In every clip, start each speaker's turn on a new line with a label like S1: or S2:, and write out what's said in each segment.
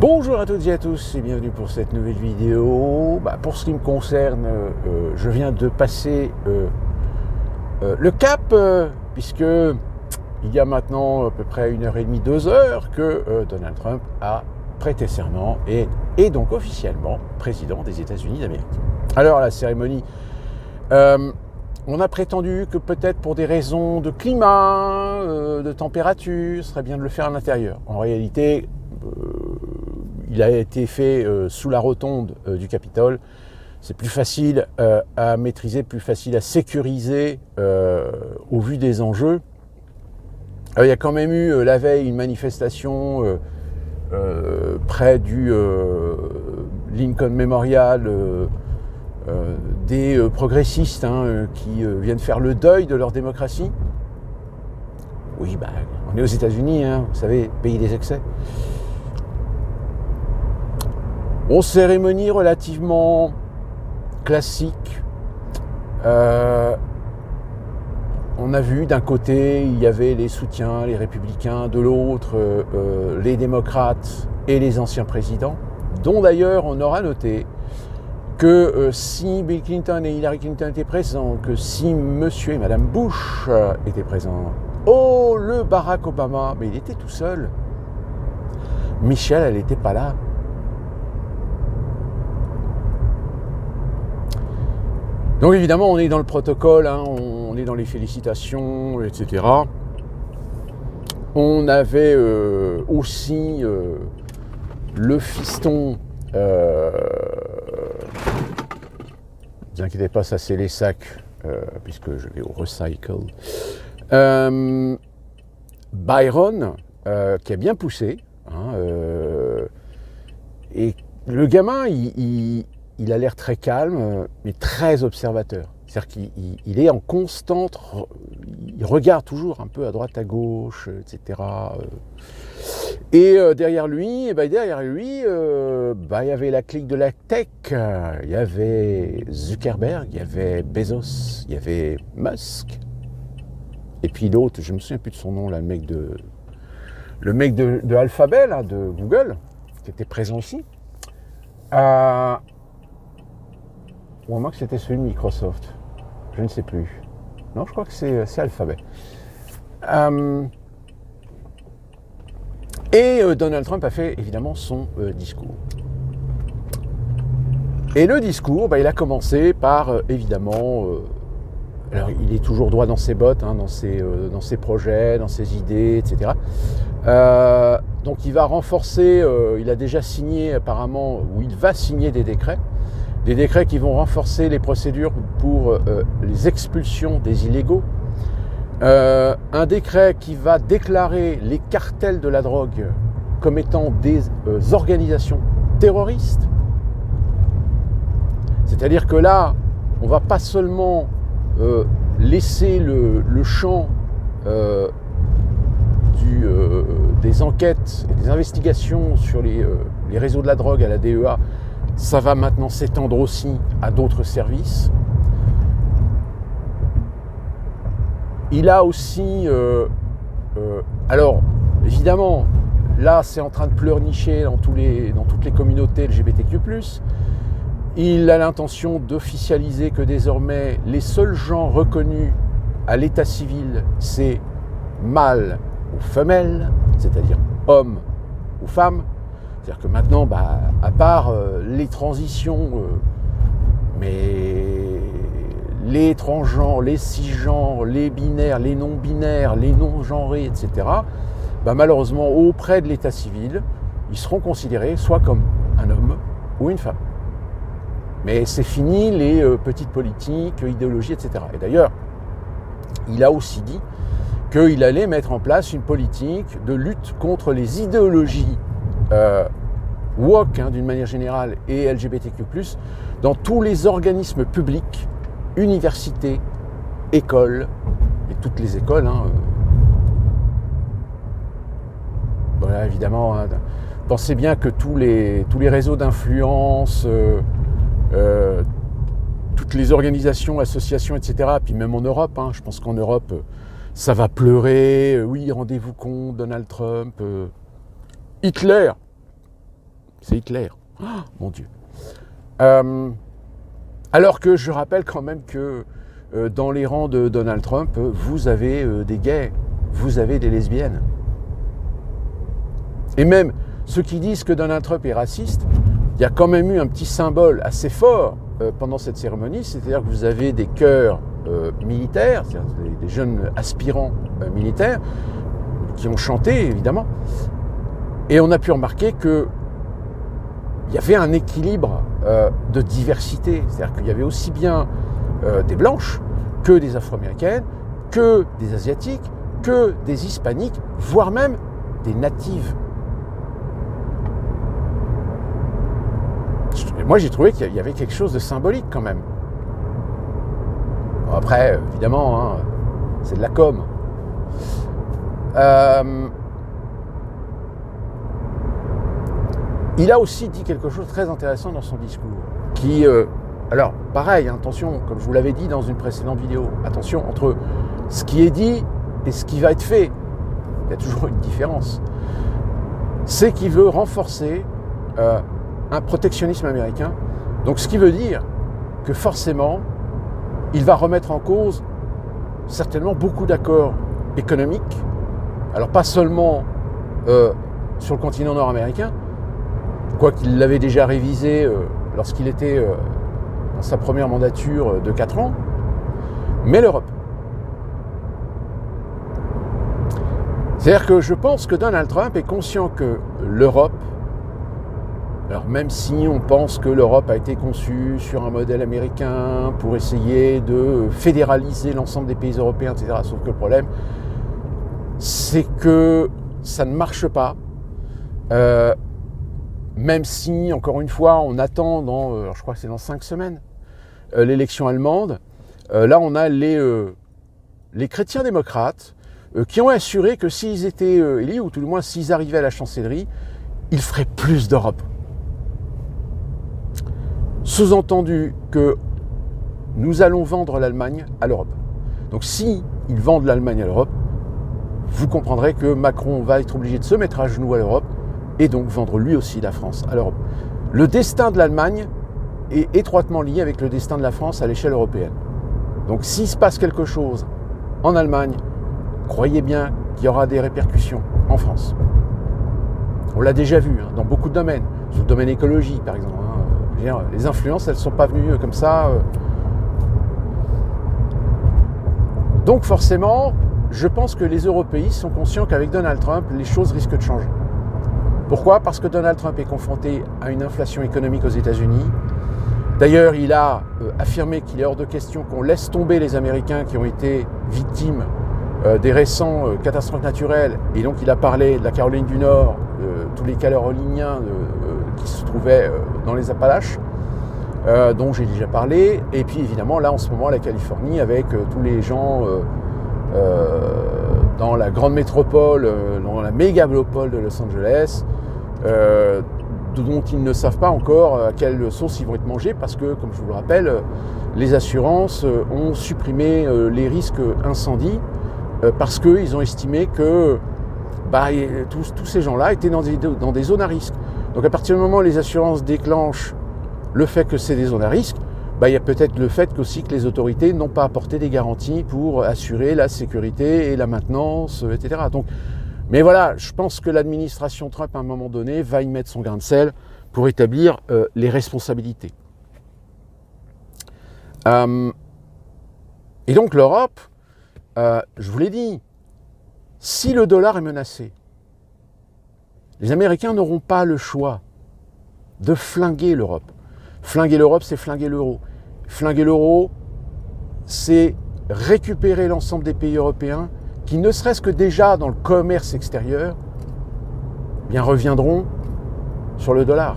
S1: Bonjour à toutes et à tous et bienvenue pour cette nouvelle vidéo. Pour ce qui me concerne, je viens de passer le cap, puisque il y a maintenant à peu près 1h30, 2 heures que Donald Trump a prêté serment et est donc officiellement président des États-Unis d'Amérique. Alors la cérémonie, on a prétendu que peut-être pour des raisons de climat, de température, ce serait bien de le faire à l'intérieur. En réalité, il a été fait sous la rotonde du Capitole. C'est plus facile à maîtriser, plus facile à sécuriser au vu des enjeux. Il y a quand même eu la veille une manifestation près du Lincoln Memorial des progressistes qui viennent faire le deuil de leur démocratie. Oui, on est aux États-Unis, vous savez, pays des excès. Bon, cérémonie relativement classique. On a vu d'un côté, il y avait les soutiens, les républicains, de l'autre, les démocrates et les anciens présidents, dont d'ailleurs on aura noté que si Bill Clinton et Hillary Clinton étaient présents, que si monsieur et madame Bush étaient présents, le Barack Obama, mais il était tout seul. Michelle, elle n'était pas là. Donc évidemment, on est dans le protocole, on est dans les félicitations, etc. On avait aussi le fiston, ne vous inquiétez pas, ça c'est les sacs, puisque je vais au recycle. Byron, qui a bien poussé, et le gamin, il a l'air très calme, mais très observateur. C'est-à-dire qu'il est en constante... Il regarde toujours un peu à droite, à gauche, etc. Et derrière lui, il y avait la clique de la tech. Il y avait Zuckerberg, il y avait Bezos, il y avait Musk. Et puis l'autre, je ne me souviens plus de son nom, là, le mec de Alphabet, là, de Google, qui était présent aussi. Ou à moins que c'était celui de Microsoft. Je ne sais plus. Non, je crois que c'est Alphabet. Et Donald Trump a fait évidemment son discours. Et le discours, il a commencé par évidemment... alors il est toujours droit dans ses bottes, dans ses projets, dans ses idées, etc. Donc il va renforcer, il a déjà signé apparemment, ou il va signer des décrets qui vont renforcer les procédures pour les expulsions des illégaux. Un décret qui va déclarer les cartels de la drogue comme étant des organisations terroristes. C'est-à-dire que là, on ne va pas seulement laisser le champ des enquêtes et des investigations sur les réseaux de la drogue à la DEA. Ça va maintenant s'étendre aussi à d'autres services. Il a aussi... alors, évidemment, là, c'est en train de pleurnicher dans toutes les communautés LGBTQ+. Il a l'intention d'officialiser que désormais, les seuls gens reconnus à l'état civil, c'est mâle ou femelle, c'est-à-dire homme ou femme. C'est-à-dire que maintenant, à part les transitions, mais les transgenres, les cisgenres, les binaires, les non-binaires, les non-genrés, etc., malheureusement, auprès de l'état civil, ils seront considérés soit comme un homme ou une femme. Mais c'est fini les petites politiques, idéologies, etc. Et d'ailleurs, il a aussi dit qu'il allait mettre en place une politique de lutte contre les idéologies woke d'une manière générale et LGBTQ+, dans tous les organismes publics, universités, écoles, et toutes les écoles. Voilà, évidemment, pensez bien que tous les réseaux d'influence, toutes les organisations, associations, etc., puis même en Europe, je pense qu'en Europe, ça va pleurer, oui, rendez-vous compte, Donald Trump, Hitler C'est Hitler. Oh, mon Dieu. Alors que je rappelle quand même que dans les rangs de Donald Trump, vous avez des gays, vous avez des lesbiennes. Et même ceux qui disent que Donald Trump est raciste, il y a quand même eu un petit symbole assez fort pendant cette cérémonie, c'est-à-dire que vous avez des chœurs militaires, c'est-à-dire des jeunes aspirants militaires, qui ont chanté évidemment, et on a pu remarquer que il y avait un équilibre de diversité, c'est-à-dire qu'il y avait aussi bien des blanches que des afro-américaines, que des asiatiques, que des hispaniques, voire même des natives. Moi, j'ai trouvé qu'il y avait quelque chose de symbolique quand même. Bon, après, évidemment, hein, c'est de la com. Il a aussi dit quelque chose de très intéressant dans son discours, qui, alors pareil, attention, comme je vous l'avais dit dans une précédente vidéo, attention entre ce qui est dit et ce qui va être fait, il y a toujours une différence. C'est qu'il veut renforcer un protectionnisme américain, donc ce qui veut dire que forcément, il va remettre en cause certainement beaucoup d'accords économiques, alors pas seulement sur le continent nord-américain, quoiqu'il l'avait déjà révisé lorsqu'il était dans sa première mandature de 4 ans, mais l'Europe. C'est-à-dire que je pense que Donald Trump est conscient que l'Europe, alors même si on pense que l'Europe a été conçue sur un modèle américain pour essayer de fédéraliser l'ensemble des pays européens, etc., sauf que le problème, c'est que ça ne marche pas. Même si, encore une fois, on attend dans, je crois que c'est dans 5 semaines, l'élection allemande, là on a les chrétiens démocrates qui ont assuré que s'ils étaient élus, ou tout du moins s'ils arrivaient à la chancellerie, ils feraient plus d'Europe. Sous-entendu que nous allons vendre l'Allemagne à l'Europe. Donc si ils vendent l'Allemagne à l'Europe, vous comprendrez que Macron va être obligé de se mettre à genoux à l'Europe et donc vendre lui aussi la France à l'Europe. Le destin de l'Allemagne est étroitement lié avec le destin de la France à l'échelle européenne. Donc s'il se passe quelque chose en Allemagne, croyez bien qu'il y aura des répercussions en France. On l'a déjà vu dans beaucoup de domaines, sur le domaine écologie par exemple. Je veux dire, les influences, elles ne sont pas venues comme ça. Donc forcément, je pense que les européistes sont conscients qu'avec Donald Trump, les choses risquent de changer. Pourquoi ? Parce que Donald Trump est confronté à une inflation économique aux États-Unis. D'ailleurs, il a affirmé qu'il est hors de question qu'on laisse tomber les Américains qui ont été victimes des récents catastrophes naturelles. Et donc, il a parlé de la Caroline du Nord, tous les Caroliniens qui se trouvaient dans les Appalaches, dont j'ai déjà parlé. Et puis, évidemment, là, en ce moment, la Californie, avec tous les gens dans la grande métropole, dans la mégalopole de Los Angeles, dont ils ne savent pas encore à quelle sauce ils vont être mangés, parce que, comme je vous le rappelle, les assurances ont supprimé les risques incendie parce qu'ils ont estimé que tous ces gens-là étaient dans des zones à risque. Donc à partir du moment où les assurances déclenchent le fait que c'est des zones à risque, il y a peut-être le fait aussi que les autorités n'ont pas apporté des garanties pour assurer la sécurité et la maintenance, etc. Donc, mais voilà, je pense que l'administration Trump, à un moment donné, va y mettre son grain de sel pour établir les responsabilités. Et donc l'Europe, je vous l'ai dit, si le dollar est menacé, les Américains n'auront pas le choix de flinguer l'Europe. Flinguer l'Europe, c'est flinguer l'euro. Flinguer l'euro, c'est récupérer l'ensemble des pays européens qui, ne serait-ce que déjà dans le commerce extérieur, reviendront sur le dollar.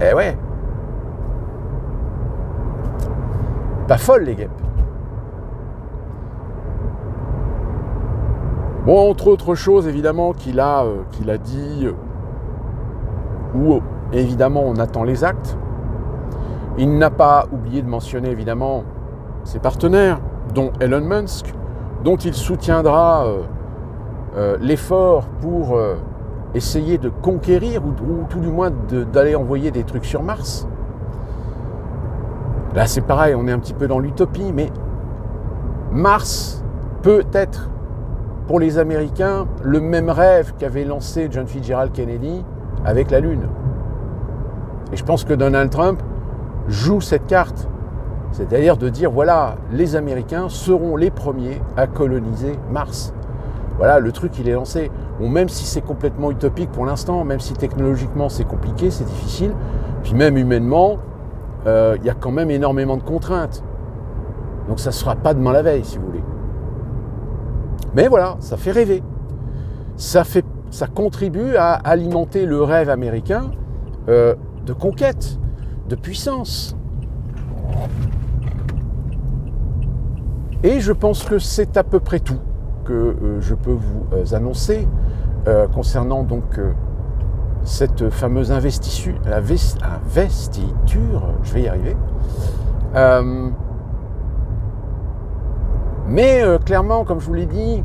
S1: Eh ouais. Pas folle les guêpes. Bon, entre autres choses, évidemment, qu'il a dit, où évidemment on attend les actes. Il n'a pas oublié de mentionner évidemment ses partenaires, dont Elon Musk, dont il soutiendra l'effort pour essayer de conquérir, ou tout du moins d'aller envoyer des trucs sur Mars. Là, c'est pareil, on est un petit peu dans l'utopie, mais Mars peut être, pour les Américains, le même rêve qu'avait lancé John Fitzgerald Kennedy avec la Lune. Et je pense que Donald Trump joue cette carte. C'est-à-dire de dire, voilà, les Américains seront les premiers à coloniser Mars. Voilà, le truc, il est lancé. Bon, même si c'est complètement utopique pour l'instant, même si technologiquement c'est compliqué, c'est difficile, puis même humainement, il y a quand même énormément de contraintes. Donc ça ne sera pas demain la veille, si vous voulez. Mais voilà, ça fait rêver. Ça contribue à alimenter le rêve américain de conquête, de puissance. Et je pense que c'est à peu près tout que je peux vous annoncer concernant donc cette fameuse investiture, je vais y arriver. Mais clairement, comme je vous l'ai dit,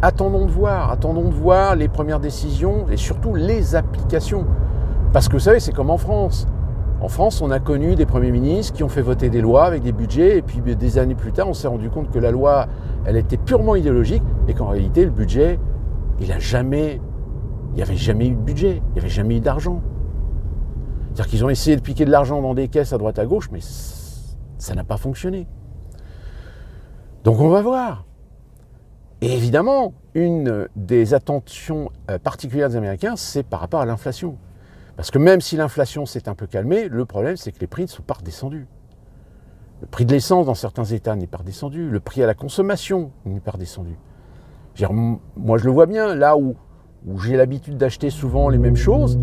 S1: attendons de voir les premières décisions et surtout les applications. Parce que vous savez, c'est comme en France. En France, on a connu des premiers ministres qui ont fait voter des lois avec des budgets, et puis des années plus tard, on s'est rendu compte que la loi, elle était purement idéologique, et qu'en réalité, le budget, il n'y avait jamais eu de budget, il n'y avait jamais eu d'argent. C'est-à-dire qu'ils ont essayé de piquer de l'argent dans des caisses à droite à gauche, mais ça n'a pas fonctionné. Donc on va voir. Et évidemment, une des attentions particulières des Américains, c'est par rapport à l'inflation. Parce que même si l'inflation s'est un peu calmée, le problème, c'est que les prix ne sont pas redescendus. Le prix de l'essence dans certains États n'est pas redescendu. Le prix à la consommation n'est pas redescendu. Moi, je le vois bien, là où j'ai l'habitude d'acheter souvent les mêmes choses,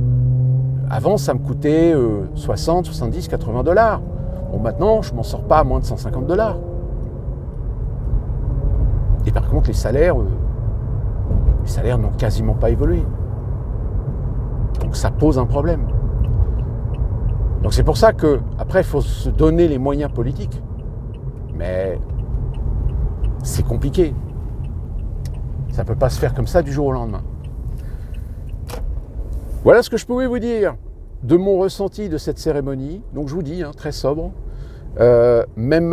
S1: avant, ça me coûtait 60, 70, 80 $. Bon, maintenant, je ne m'en sors pas à moins de 150 $. Et par contre, les salaires n'ont quasiment pas évolué. Donc ça pose un problème. Donc c'est pour ça que, après, il faut se donner les moyens politiques. Mais c'est compliqué. Ça ne peut pas se faire comme ça du jour au lendemain. Voilà ce que je pouvais vous dire de mon ressenti de cette cérémonie. Donc je vous dis, très sobre. Même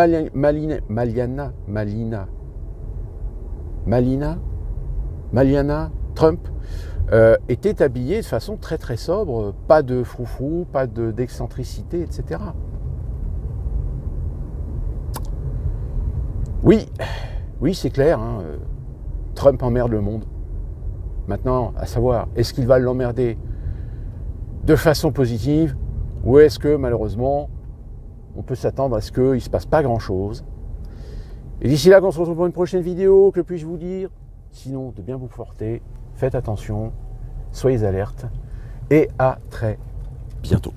S1: Maliana Trump était habillée de façon très très sobre, pas de froufrou, pas d'excentricité, etc. Oui, c'est clair, Trump emmerde le monde. Maintenant, à savoir, est-ce qu'il va l'emmerder de façon positive, ou est-ce que malheureusement, on peut s'attendre à ce qu'il ne se passe pas grand-chose. Et d'ici là, qu'on se retrouve pour une prochaine vidéo, que puis-je vous dire? Sinon, de bien vous porter, faites attention, soyez alertes, et à très bientôt.